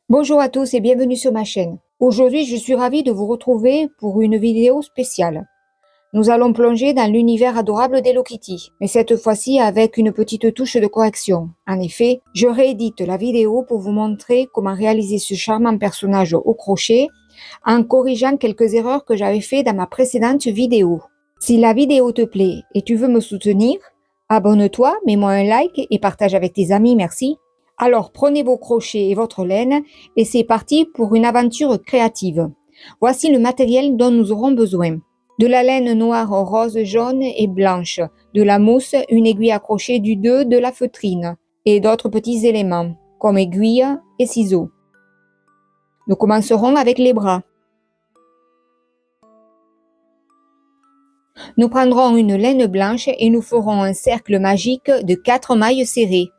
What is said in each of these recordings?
Bonjour à tous et bienvenue sur ma chaîne. Aujourd'hui, je suis ravie de vous retrouver pour une vidéo spéciale. Nous allons plonger dans l'univers adorable d'Hello Kitty, mais cette fois-ci avec une petite touche de correction. En effet, je réédite la vidéo pour vous montrer comment réaliser ce charmant personnage au crochet en corrigeant quelques erreurs que j'avais fait dans ma précédente vidéo. Si la vidéo te plaît et tu veux me soutenir, abonne-toi, mets-moi un like et partage avec tes amis, merci. Alors prenez vos crochets et votre laine et c'est parti pour une aventure créative. Voici le matériel dont nous aurons besoin. De la laine noire, rose, jaune et blanche, de la mousse, une aiguille accrochée du 2, de la feutrine et d'autres petits éléments comme aiguilles et ciseaux. Nous commencerons avec les bras. Nous prendrons une laine blanche et nous ferons un cercle magique de 4 mailles serrées.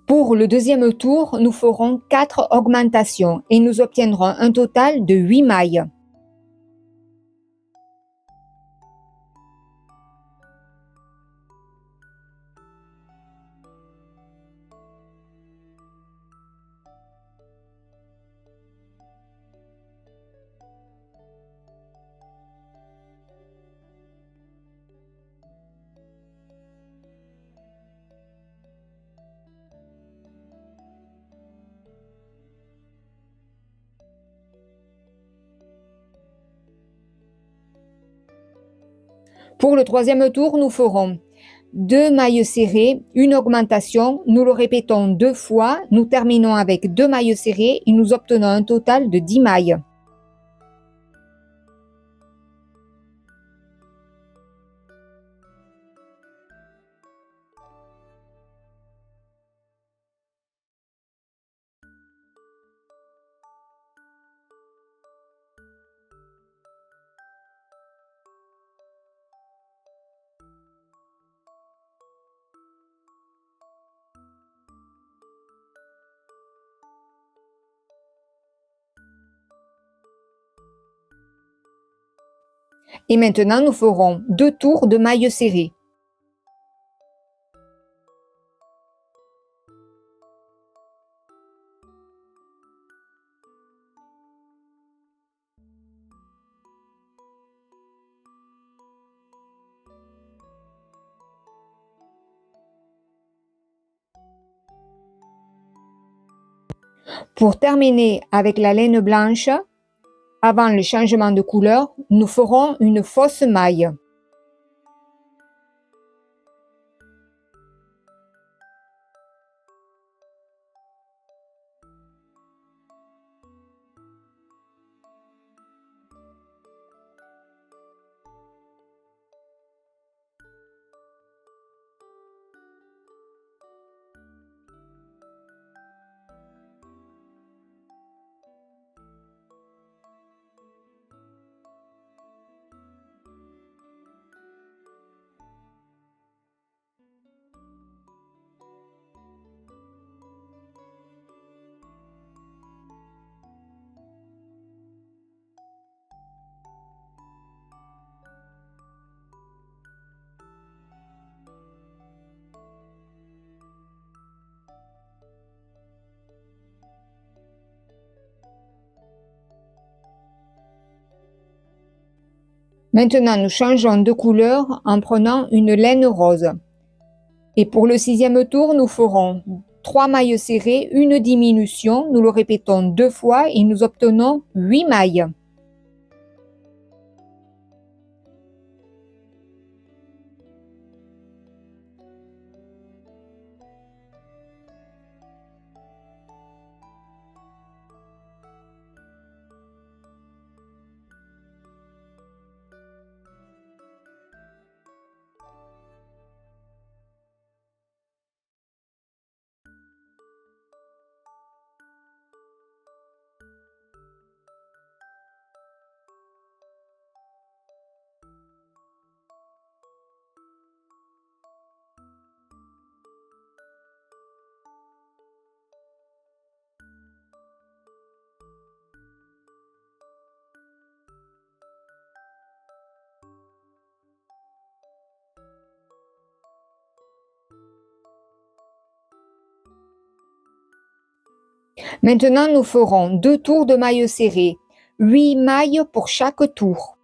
Pour le deuxième tour, nous ferons 4 augmentations et nous obtiendrons un total de 8 mailles. Pour le troisième tour, nous ferons 2 mailles serrées, une augmentation, nous le répétons 2 fois, nous terminons avec 2 mailles serrées et nous obtenons un total de 10 mailles. Et maintenant, nous ferons 2 tours de mailles serrées. Pour terminer avec la laine blanche, avant le changement de couleur, nous ferons une fausse maille. Maintenant, nous changeons de couleur en prenant une laine rose. Et pour le sixième tour, nous ferons 3 mailles serrées, une diminution, nous le répétons 2 fois et nous obtenons 8 mailles. Maintenant, nous ferons 2 tours de mailles serrées, 8 mailles pour chaque tour.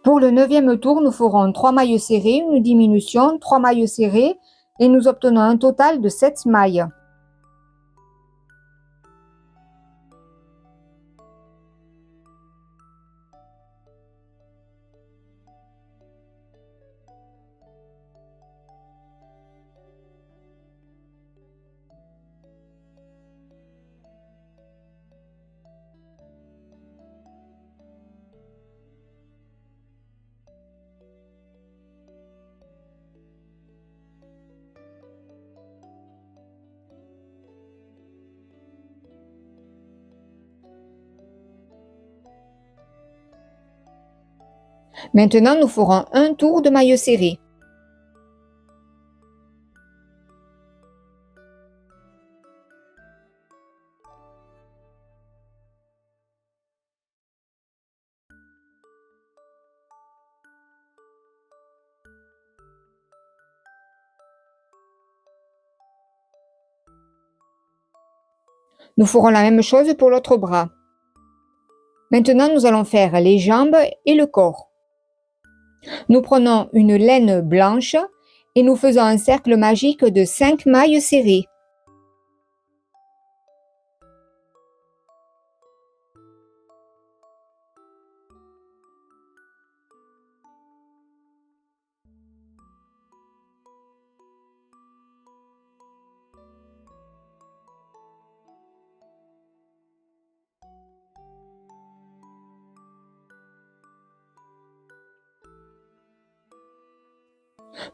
Pour le 9e tour, nous ferons 3 mailles serrées, une diminution, 3 mailles serrées et nous obtenons un total de 7 mailles. Maintenant, nous ferons un tour de mailles serrées. Nous ferons la même chose pour l'autre bras. Maintenant, nous allons faire les jambes et le corps. Nous prenons une laine blanche et nous faisons un cercle magique de 5 mailles serrées.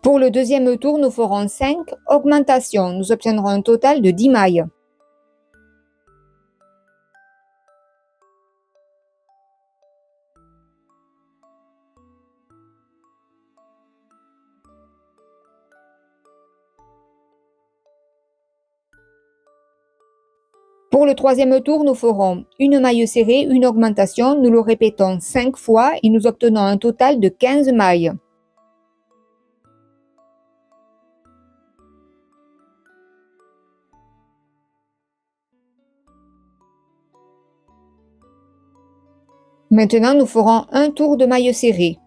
Pour le 2e tour, nous ferons 5 augmentations. Nous obtiendrons un total de 10 mailles. Pour le 3e tour, nous ferons une maille serrée, une augmentation. Nous le répétons 5 fois et nous obtenons un total de 15 mailles. Maintenant, nous ferons un tour de maille serrée.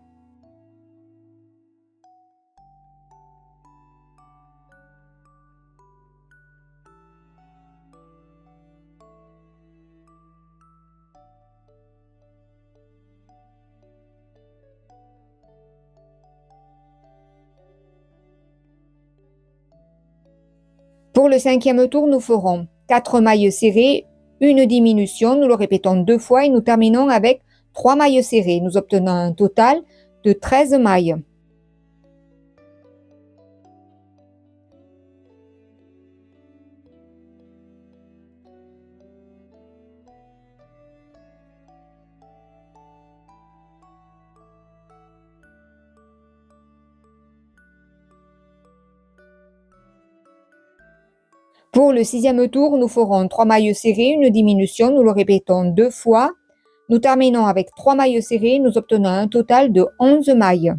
Pour le 5e tour, nous ferons 4 mailles serrées, une diminution. Nous le répétons 2 fois et nous terminons avec 3 mailles serrées. Nous obtenons un total de 13 mailles. Pour le 6e tour, nous ferons 3 mailles serrées, une diminution. Nous le répétons 2 fois. Nous terminons avec 3 mailles serrées. Nous obtenons un total de 11 mailles.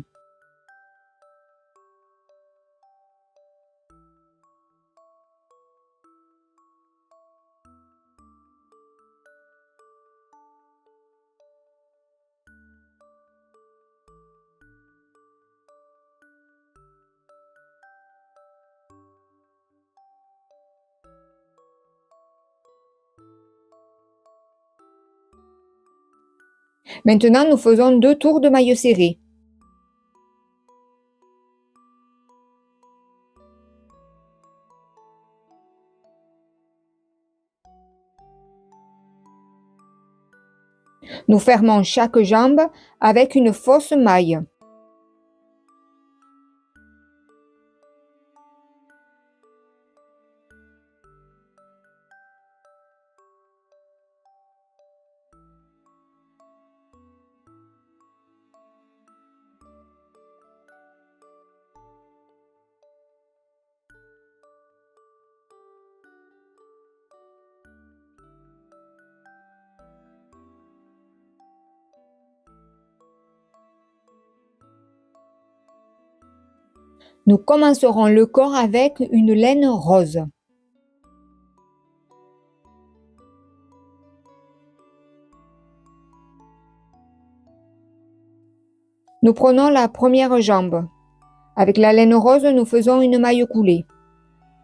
Maintenant, nous faisons 2 tours de mailles serrées. Nous fermons chaque jambe avec une fausse maille. Nous commencerons le corps avec une laine rose. Nous prenons la première jambe. Avec la laine rose, nous faisons une maille coulée.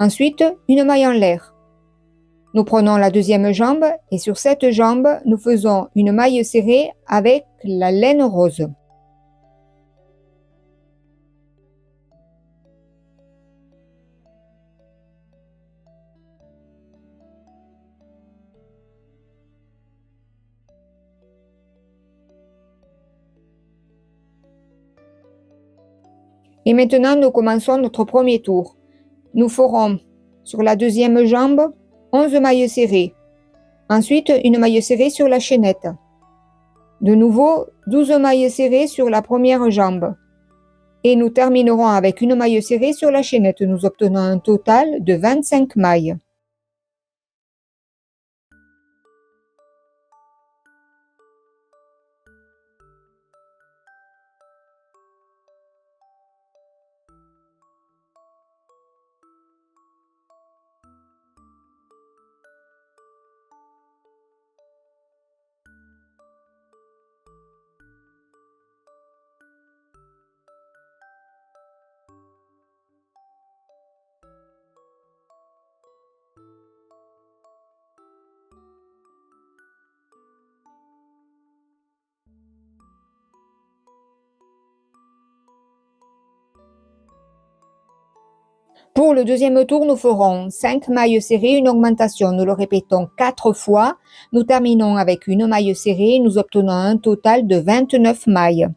Ensuite, une maille en l'air. Nous prenons la deuxième jambe et sur cette jambe, nous faisons une maille serrée avec la laine rose. Et maintenant, nous commençons notre premier tour. Nous ferons sur la deuxième jambe 11 mailles serrées. Ensuite, une maille serrée sur la chaînette. De nouveau, 12 mailles serrées sur la première jambe. Et nous terminerons avec une maille serrée sur la chaînette. Nous obtenons un total de 25 mailles. Pour le deuxième tour, nous ferons 5 mailles serrées, une augmentation. Nous le répétons 4 fois. Nous terminons avec une maille serrée. Nous obtenons un total de 29 mailles.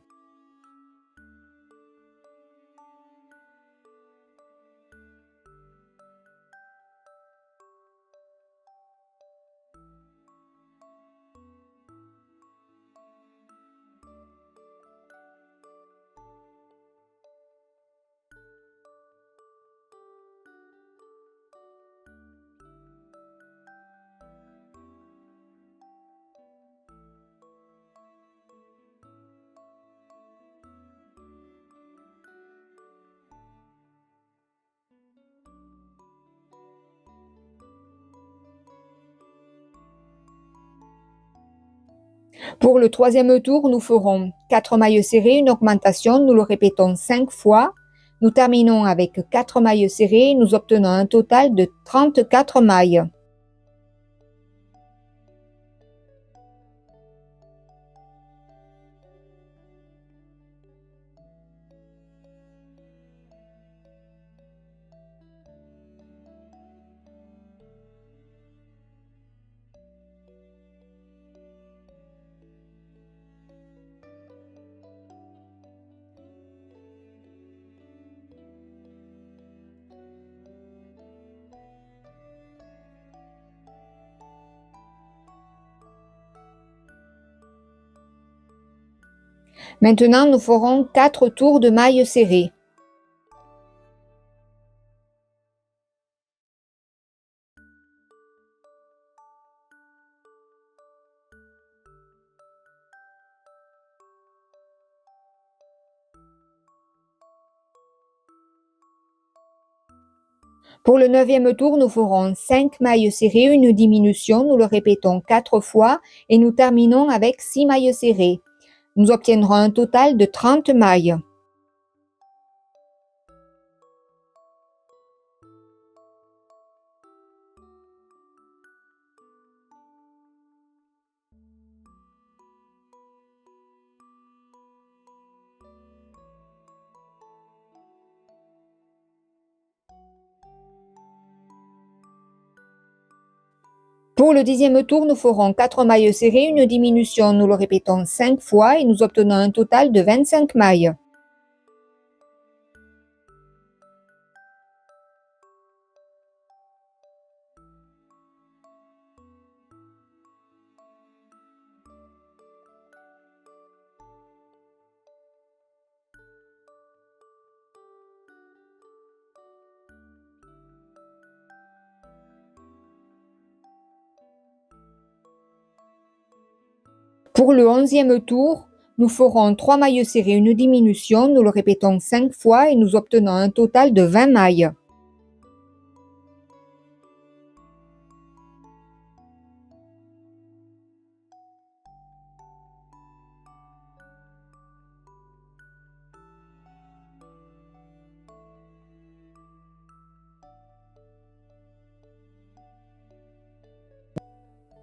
Pour le troisième tour, nous ferons 4 mailles serrées, une augmentation. Nous le répétons 5 fois. Nous terminons avec 4 mailles serrées. Nous obtenons un total de 34 mailles. Maintenant, nous ferons 4 tours de mailles serrées. Pour le neuvième tour, nous ferons 5 mailles serrées, une diminution. Nous le répétons 4 fois et nous terminons avec 6 mailles serrées. Nous obtiendrons un total de 30 mailles. Pour le 10e tour, nous ferons 4 mailles serrées, une diminution, nous le répétons 5 fois et nous obtenons un total de 25 mailles. Pour le 11e tour, nous ferons 3 mailles serrées, une diminution, nous le répétons 5 fois et nous obtenons un total de 20 mailles.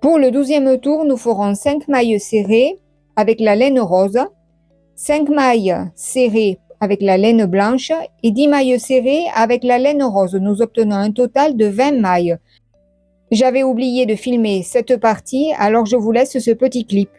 Pour le 12e tour, nous ferons 5 mailles serrées avec la laine rose, 5 mailles serrées avec la laine blanche et 10 mailles serrées avec la laine rose. Nous obtenons un total de 20 mailles. J'avais oublié de filmer cette partie, alors je vous laisse ce petit clip.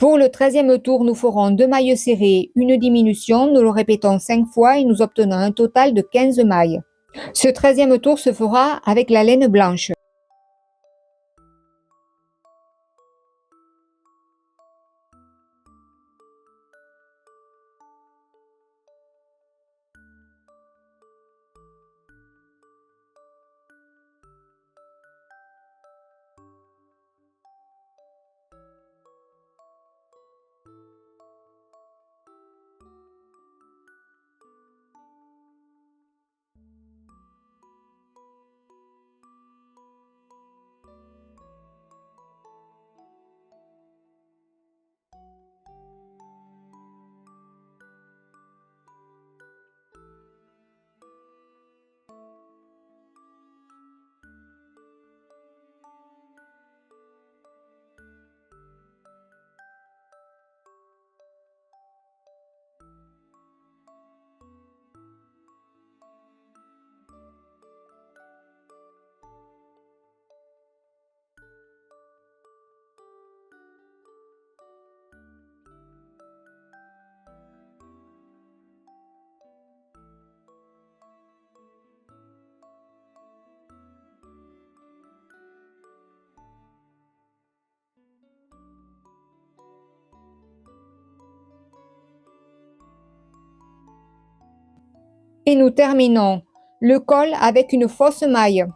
Pour le 13e tour, nous ferons 2 mailles serrées, une diminution, nous le répétons 5 fois et nous obtenons un total de 15 mailles. Ce 13e tour se fera avec la laine blanche. Et nous terminons le col avec une fausse maille.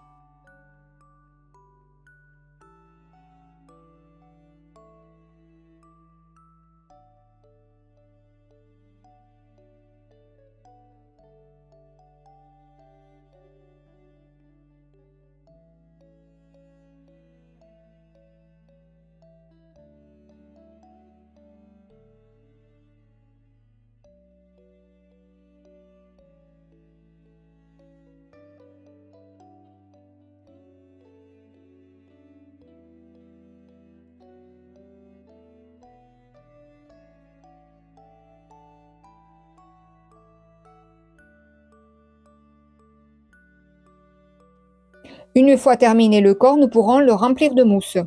Une fois terminé le corps, nous pourrons le remplir de mousse.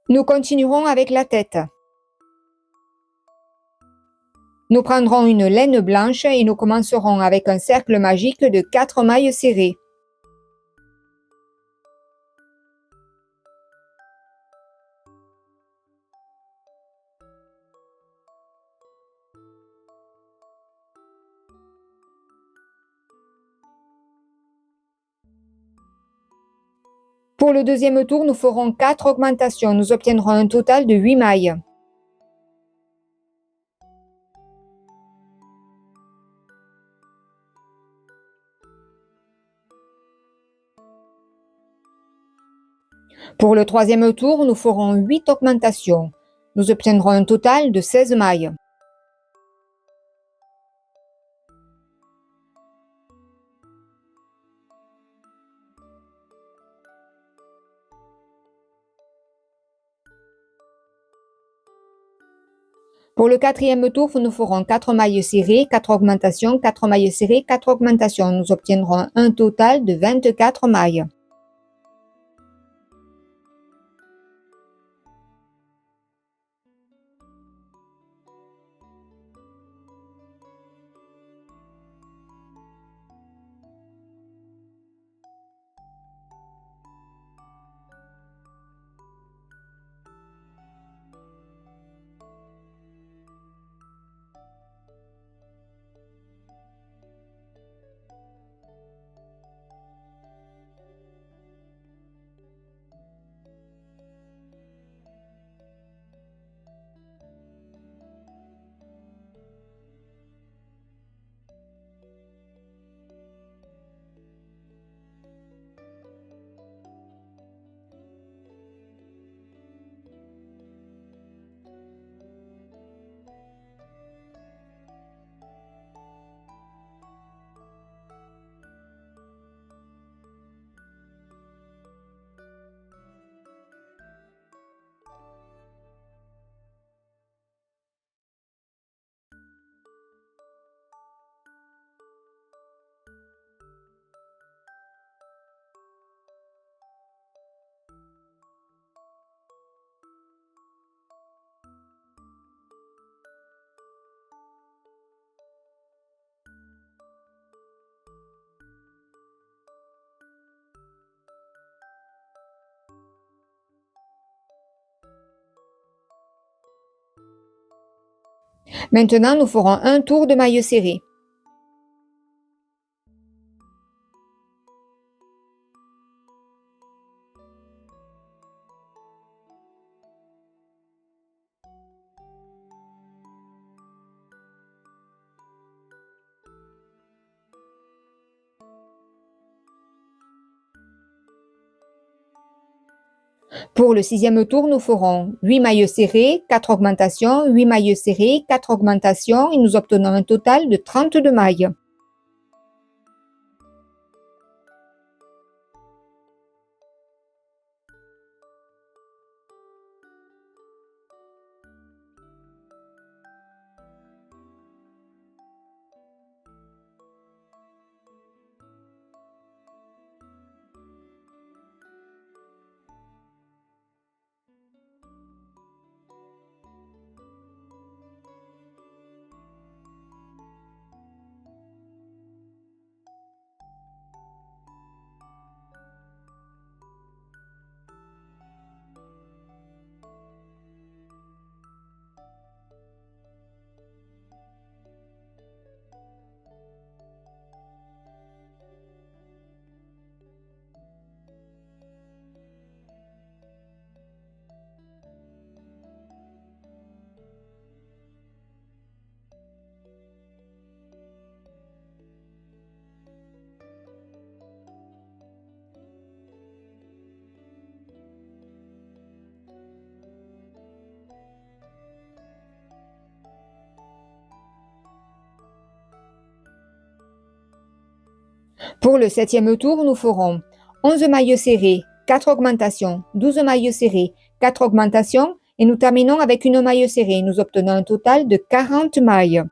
Nous continuerons avec la tête. Nous prendrons une laine blanche et nous commencerons avec un cercle magique de 4 mailles serrées. Pour le deuxième tour, nous ferons 4 augmentations. Nous obtiendrons un total de 8 mailles. Pour le troisième tour, nous ferons 8 augmentations. Nous obtiendrons un total de 16 mailles. Pour le quatrième tour, nous ferons 4 mailles serrées, 4 augmentations, 4 mailles serrées, 4 augmentations. Nous obtiendrons un total de 24 mailles. Maintenant, nous ferons un tour de mailles serrées. Pour le sixième tour, nous ferons 8 mailles serrées, 4 augmentations, 8 mailles serrées, 4 augmentations et nous obtenons un total de 32 mailles. Pour le 7e tour, nous ferons 11 mailles serrées, 4 augmentations, 12 mailles serrées, 4 augmentations et nous terminons avec une maille serrée. Nous obtenons un total de 40 mailles.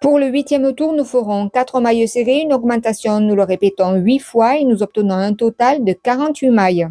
Pour le 8e tour, nous ferons 4 mailles serrées, une augmentation, nous le répétons 8 fois et nous obtenons un total de 48 mailles.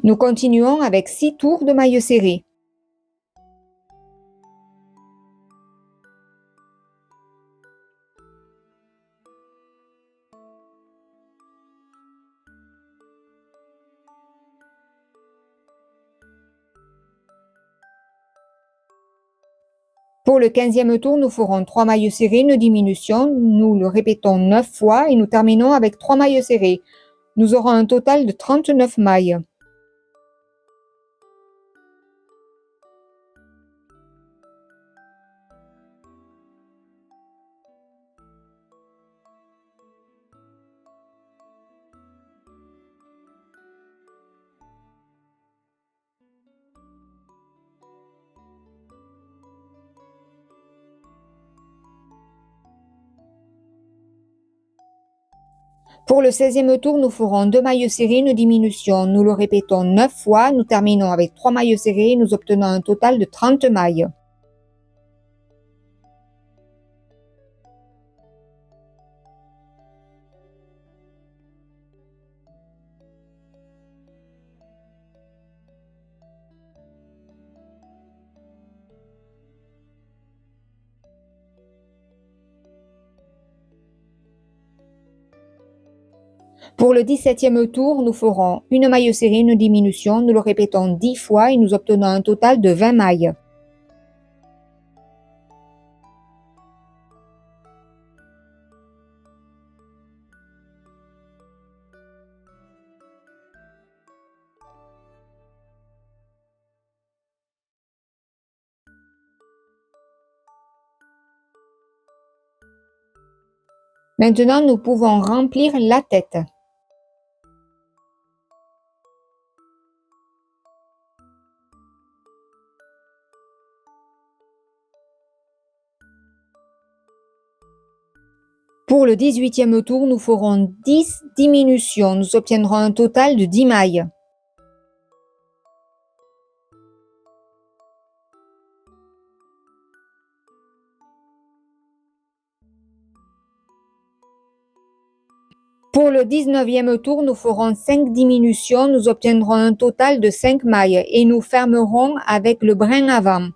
Nous continuons avec 6 tours de mailles serrées. Pour le 15e tour, nous ferons 3 mailles serrées, une diminution, nous le répétons 9 fois et nous terminons avec 3 mailles serrées. Nous aurons un total de 39 mailles. Pour le 16e tour, nous ferons 2 mailles serrées, une diminution, nous le répétons 9 fois, nous terminons avec 3 mailles serrées et nous obtenons un total de 30 mailles. Pour le 17e tour, nous ferons une maille serrée, une diminution, nous le répétons 10 fois et nous obtenons un total de 20 mailles. Maintenant, nous pouvons remplir la tête. Pour le 18e tour, nous ferons 10 diminutions. Nous obtiendrons un total de 10 mailles. Pour le 19e tour, nous ferons 5 diminutions. Nous obtiendrons un total de 5 mailles et nous fermerons avec le brin avant.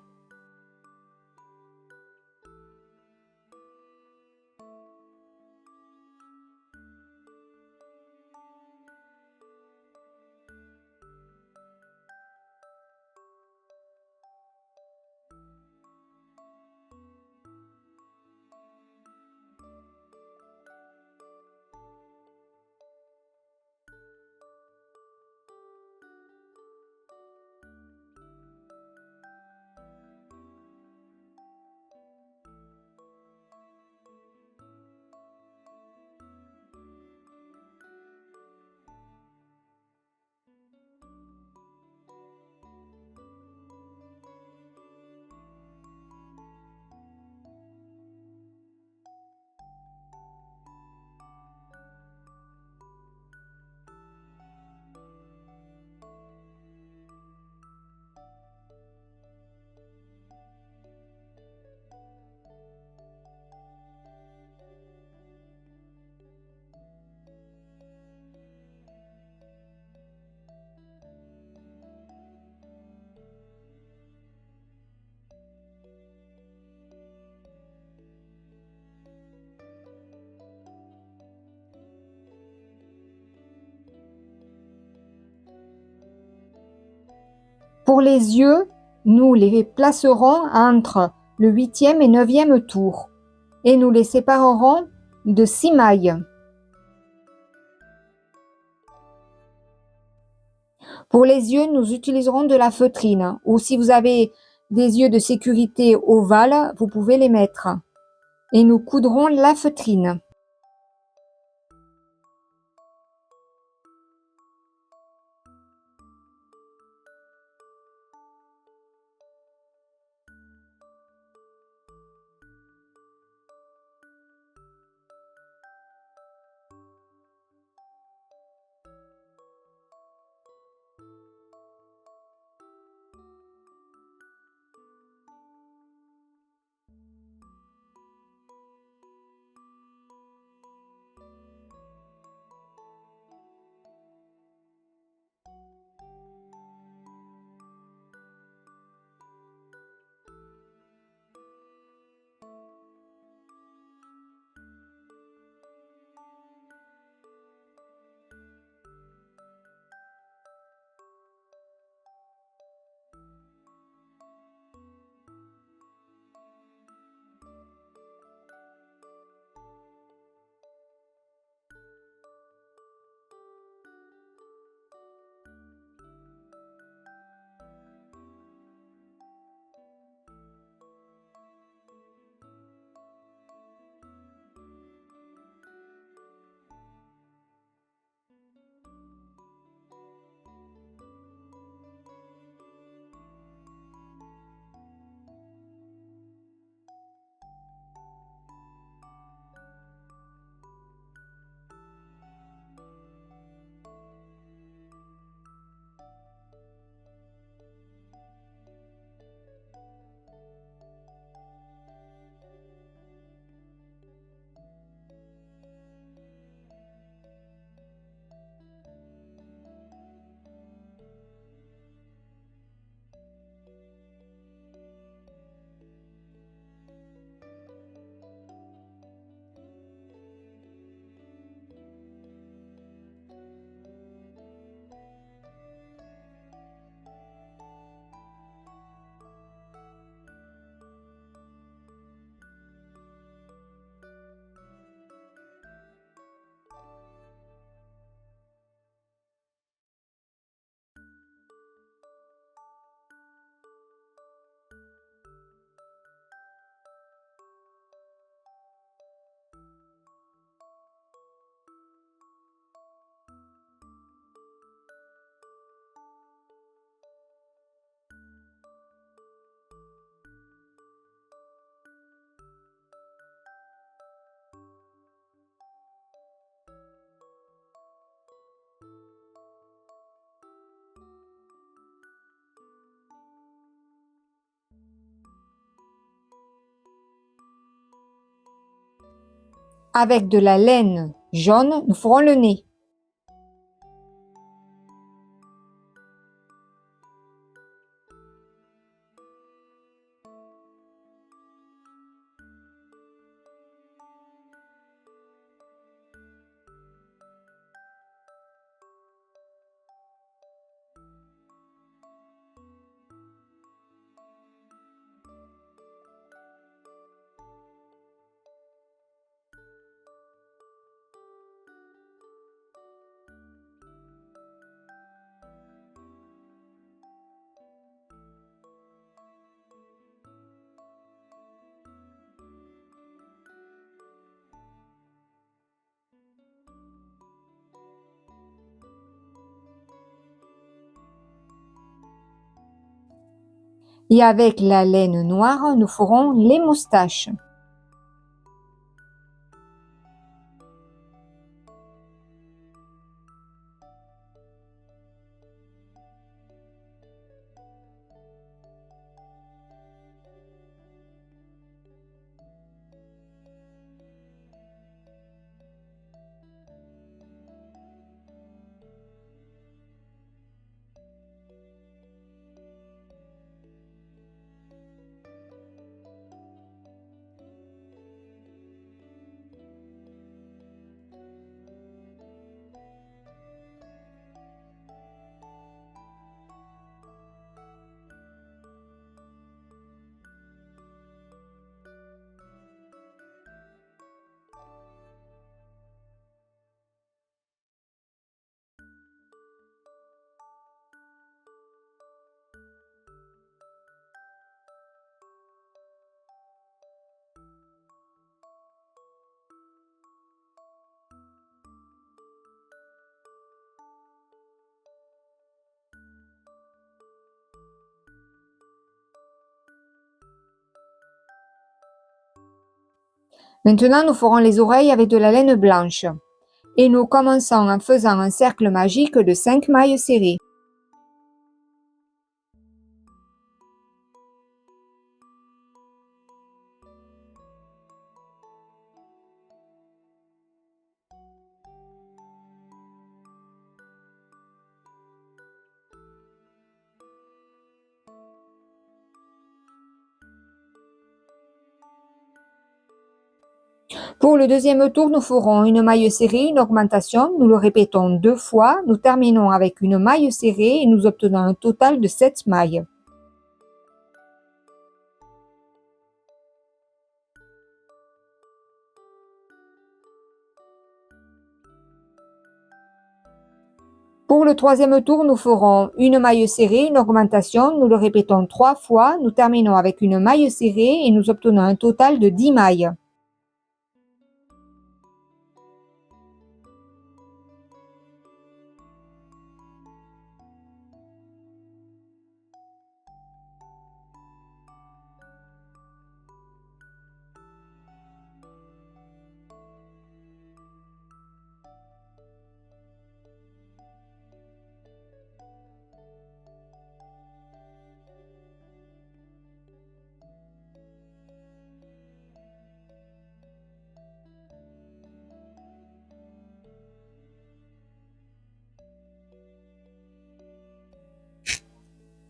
Pour les yeux, nous les placerons entre le 8e et 9e tour et nous les séparerons de 6 mailles. Pour les yeux, nous utiliserons de la feutrine ou si vous avez des yeux de sécurité ovales, vous pouvez les mettre. Et nous coudrons la feutrine. Avec de la laine jaune, nous ferons le nez. Et avec la laine noire, nous ferons les moustaches. Maintenant, nous ferons les oreilles avec de la laine blanche. Et nous commençons en faisant un cercle magique de 5 mailles serrées. Pour le deuxième tour, nous ferons une maille serrée, une augmentation, nous le répétons 2 fois, nous terminons avec une maille serrée et nous obtenons un total de 7 mailles. Pour le troisième tour, nous ferons une maille serrée, une augmentation, nous le répétons 3 fois, nous terminons avec une maille serrée et nous obtenons un total de 10 mailles.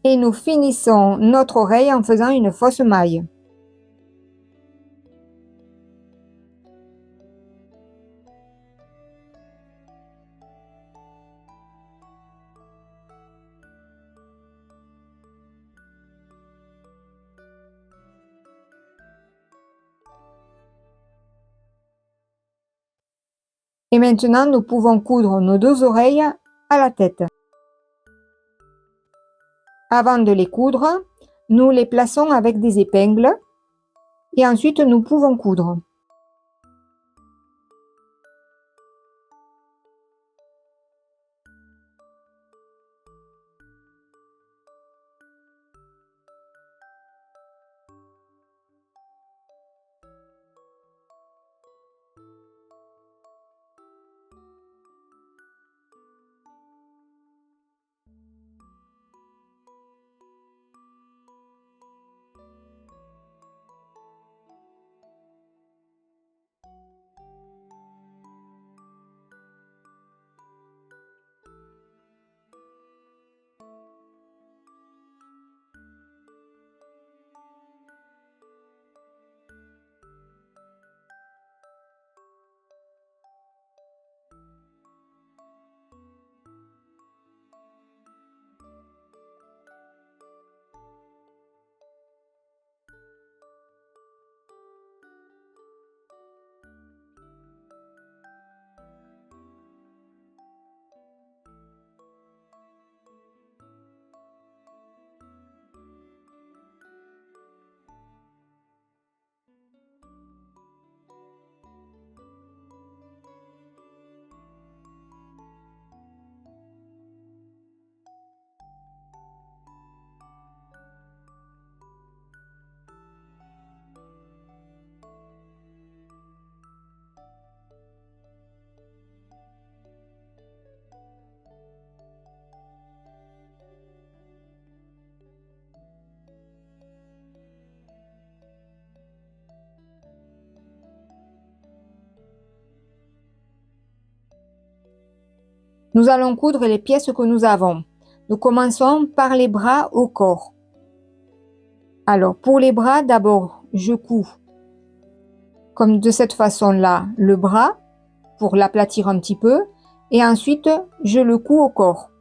Et nous finissons notre oreille en faisant une fausse maille. Et maintenant, nous pouvons coudre nos 2 oreilles à la tête. Avant de les coudre, nous les plaçons avec des épingles et ensuite nous pouvons coudre. Nous allons coudre les pièces que nous avons. Nous commençons par les bras au corps. Alors, pour les bras, d'abord, je couds comme de cette façon-là le bras pour l'aplatir un petit peu et ensuite je le couds au corps.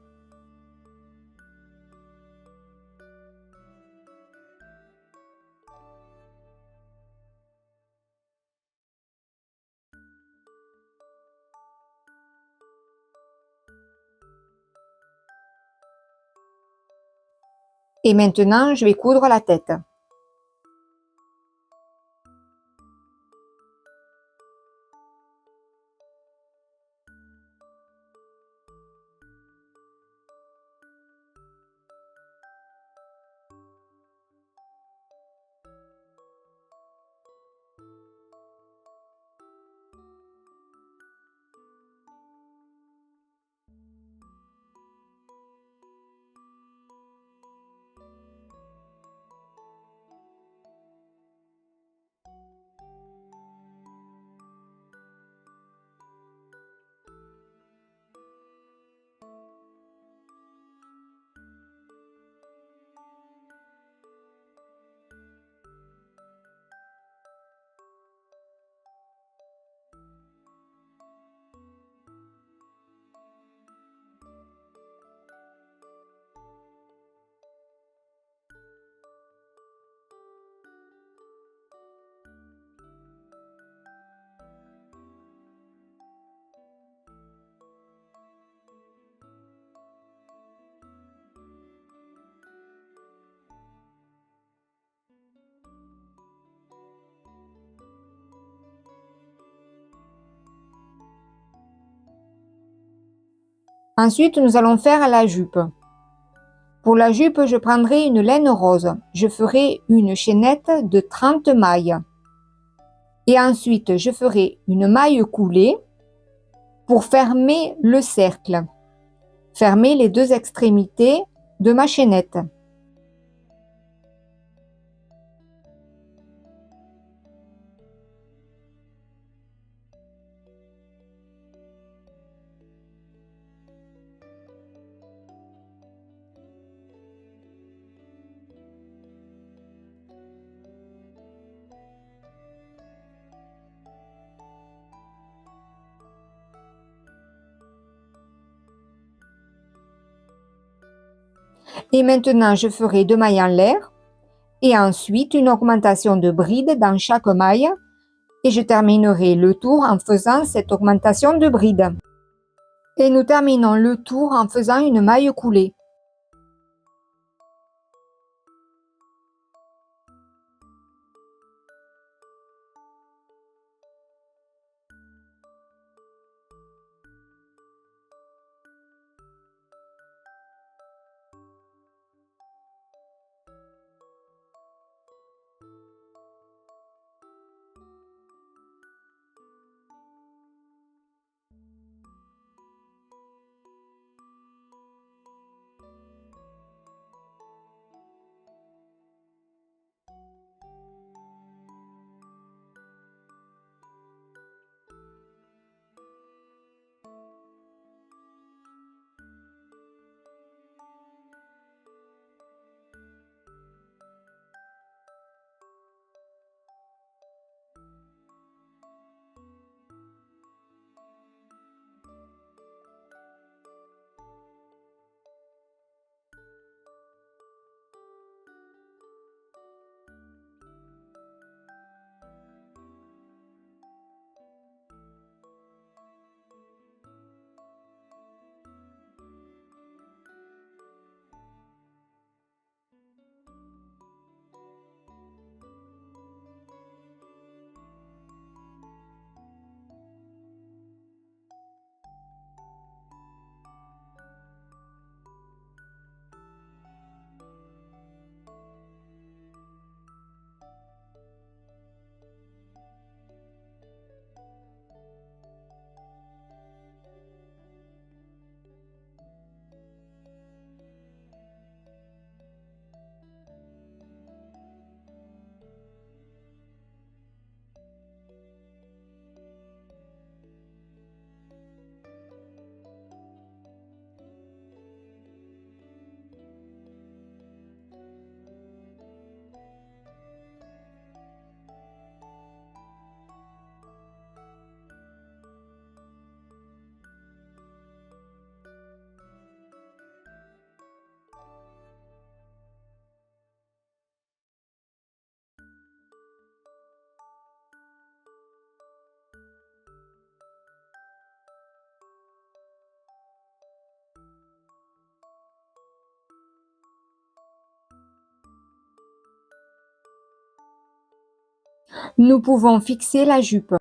Et maintenant, je vais coudre la tête. Ensuite, nous allons faire la jupe. Pour la jupe, je prendrai une laine rose. Je ferai une chaînette de 30 mailles. Et ensuite, je ferai une maille coulée pour fermer le cercle. Fermer les deux extrémités de ma chaînette. Et maintenant, je ferai 2 mailles en l'air et ensuite une augmentation de bride dans chaque maille et je terminerai le tour en faisant cette augmentation de bride. Et nous terminons le tour en faisant une maille coulée. Nous pouvons fixer la jupe.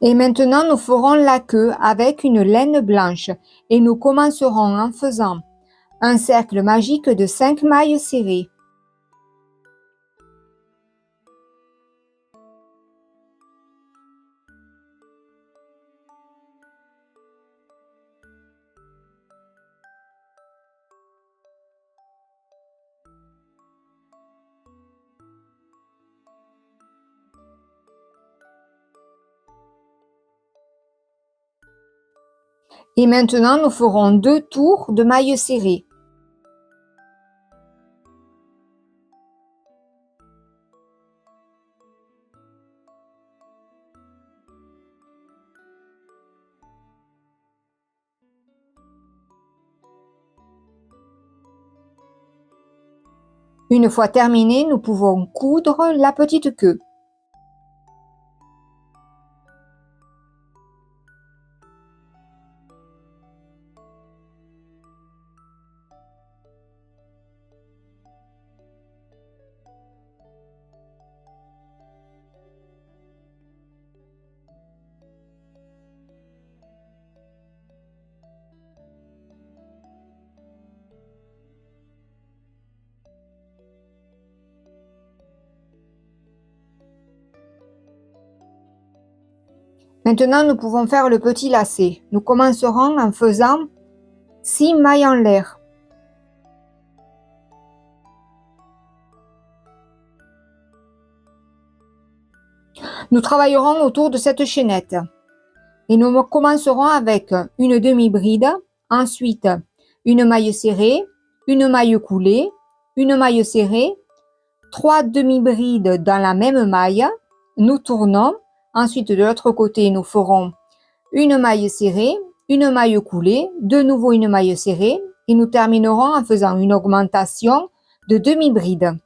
Et maintenant, nous ferons la queue avec une laine blanche et nous commencerons en faisant un cercle magique de 5 mailles serrées. Et maintenant, nous ferons 2 tours de mailles serrées. Une fois terminé, nous pouvons coudre la petite queue. Maintenant, nous pouvons faire le petit lacet. Nous commencerons en faisant 6 mailles en l'air. Nous travaillerons autour de cette chaînette. Et nous commencerons avec une demi-bride, ensuite une maille serrée, une maille coulée, une maille serrée, 3 demi-brides dans la même maille. Nous tournons. Ensuite, de l'autre côté, nous ferons une maille serrée, une maille coulée, de nouveau une maille serrée et nous terminerons en faisant une augmentation de demi-bride.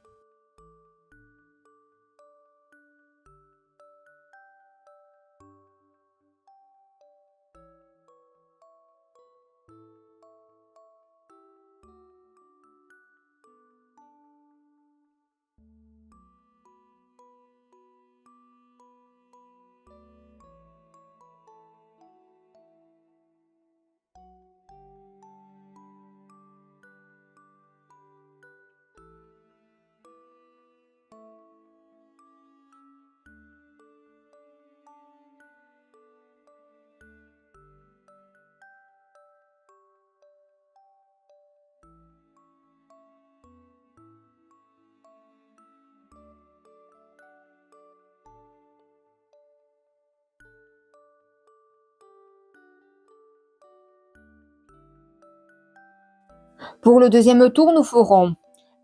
Pour le deuxième tour, nous ferons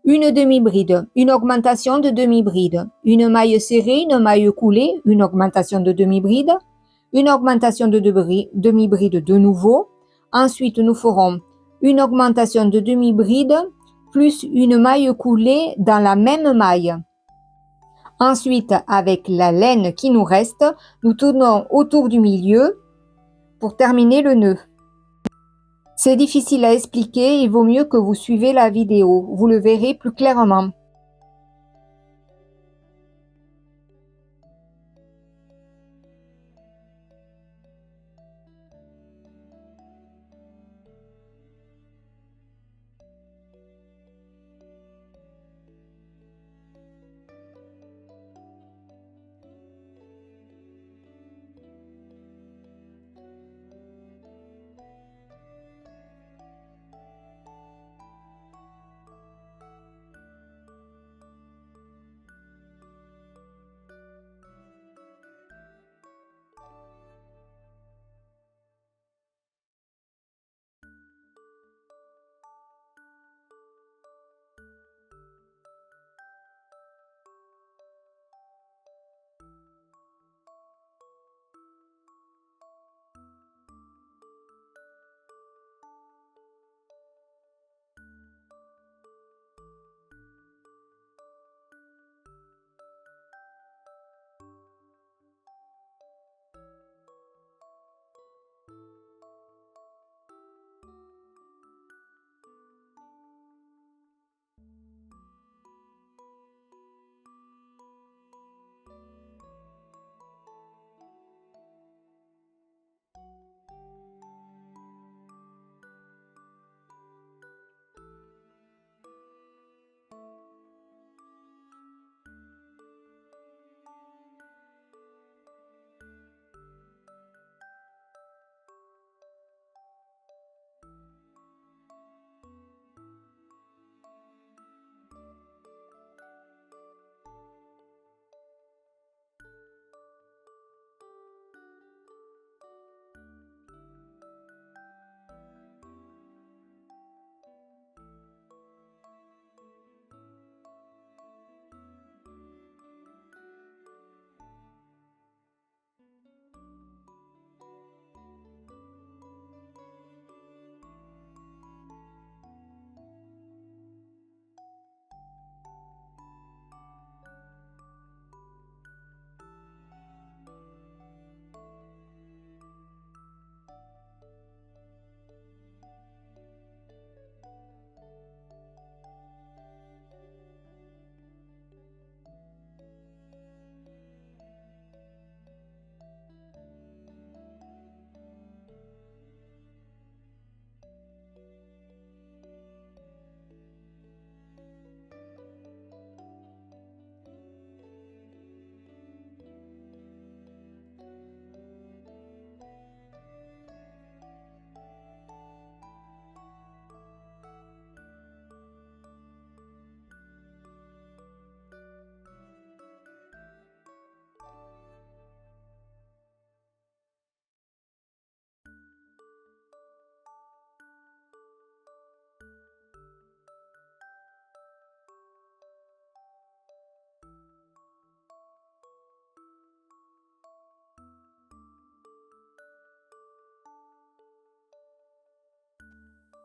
une demi-bride, une augmentation de demi-bride, une maille serrée, une maille coulée, une augmentation de demi-bride, une augmentation de demi-bride de nouveau. Ensuite, nous ferons une augmentation de demi-bride plus une maille coulée dans la même maille. Ensuite, avec la laine qui nous reste, nous tournons autour du milieu pour terminer le nœud. C'est difficile à expliquer, il vaut mieux que vous suivez la vidéo, vous le verrez plus clairement.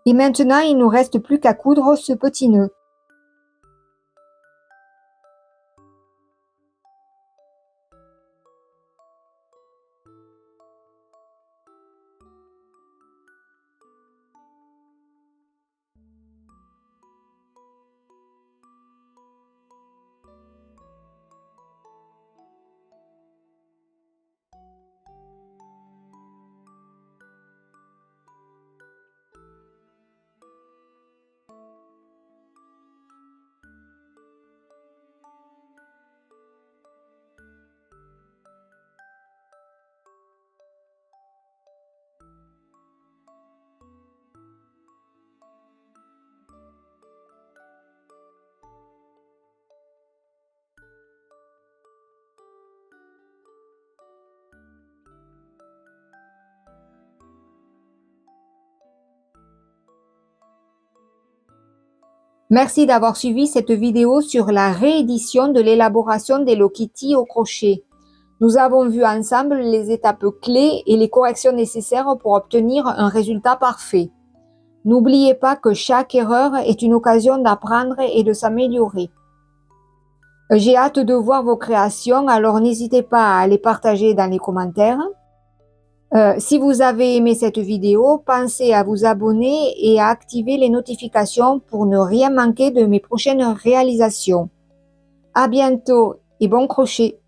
Et maintenant, il ne nous reste plus qu'à coudre ce petit nœud. Merci d'avoir suivi cette vidéo sur la réédition de l'élaboration d'Hello Kitty au crochet. Nous avons vu ensemble les étapes clés et les corrections nécessaires pour obtenir un résultat parfait. N'oubliez pas que chaque erreur est une occasion d'apprendre et de s'améliorer. J'ai hâte de voir vos créations, alors n'hésitez pas à les partager dans les commentaires. Si vous avez aimé cette vidéo, pensez à vous abonner et à activer les notifications pour ne rien manquer de mes prochaines réalisations. À bientôt et bon crochet!